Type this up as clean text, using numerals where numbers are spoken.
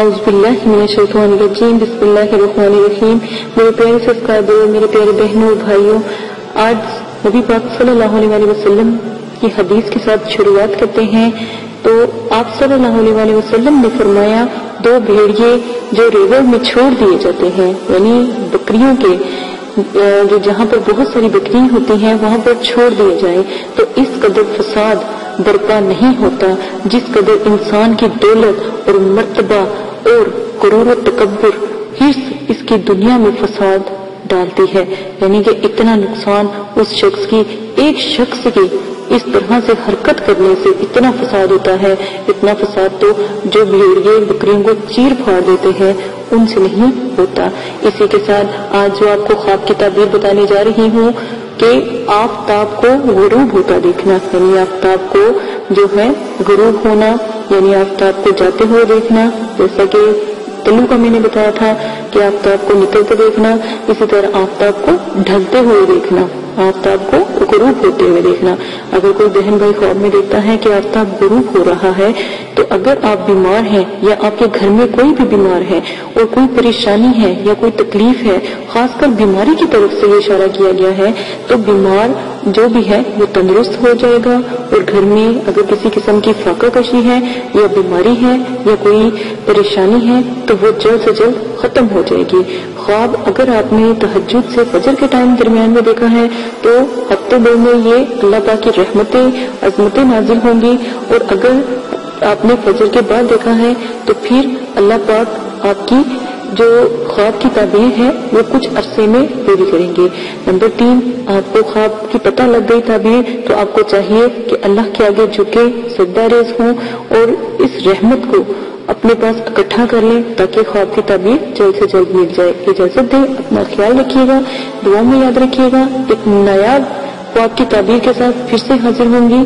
औज़ुबिल्लाहिमिनश्शैतानिर्रजीम बिस्मिल्लाहिर्रहमानिर्रहीम। मेरे प्यारे सब्सक्राइबर, मेरे प्यारे बहनों और भाइयों, आज नबी पाक सल्लल्लाहु अलैहि वसल्लम की हदीस के साथ शुरुआत करते हैं। तो आप सल्लल्लाहु अलैहि वसल्लम ने फरमाया, दो भेड़िए जो रिवर में छोड़ दिए जाते हैं, यानी बकरियों के जो जहाँ पर बहुत सारी बकरियां होती हैं वहां पर छोड़ दिए जाए तो इस कदर फसाद बर्पा नहीं होता जिस कदर इंसान की दौलत और मर्तबा और गुरूर और तकब्बुर हिर्स इसकी दुनिया में फसाद डालती है। यानी कि इतना नुकसान उस शख्स की, एक शख्स की इस तरह से हरकत करने से इतना फसाद होता है। इतना फसाद तो जो भेड़िए बकरियों को चीर फाड़ देते हैं उनसे नहीं होता। इसी के साथ आज जो आपको ख्वाब की ताबीर बताने जा रही हूँ कि आफताब को गुरूब होता देखना, यानी आफताब को जो है गुरूब होना, यानी आफताब को जाते हुए देखना। जैसा कि तलू का मैंने बताया था कि आफताब को निकलते देखना, इसी तरह आफताब को ढलते हुए देखना, आफताब को गुरूब होते हुए देखना। अगर कोई बहन भाई ख्वाब में देखता है कि आफताब गुरूब हो रहा है तो अगर आप बीमार हैं या आपके घर में कोई भी बीमार है और कोई परेशानी है या कोई तकलीफ है, खासकर बीमारी की तरफ से ये इशारा किया गया है, तो बीमार जो भी है वो तंदुरुस्त हो जाएगा। और घर में अगर किसी किस्म की फाका कशी है या बीमारी है या कोई परेशानी है तो वो जल्द से जल्द खत्म हो जाएगी। ख्वाब अगर आपने तहज्जुद से फजर के टाइम दरमियान में देखा है तो हफ्ते भर में ये अल्लाह पाक की रहमतें अजमतें नाजिल होंगी, और अगर आपने फजर के बाद देखा है तो फिर अल्लाह पाक आपकी जो ख्वाब की ताबीर है वो कुछ अरसे में पूरी करेंगे। नंबर 3, आपको ख्वाब की पता लग गई ताबीर तो आपको चाहिए कि अल्लाह के आगे झुके सजदा रेज़ हों और इस रहमत को अपने पास इकट्ठा कर लें ताकि ख्वाब की ताबीर जल्द से जल्द मिल जाए। इजाजत दें, अपना ख्याल रखिएगा, दुआ में याद रखिएगा। एक नायाब ख्वाब की ताबीर के साथ फिर से हाजिर होंगी।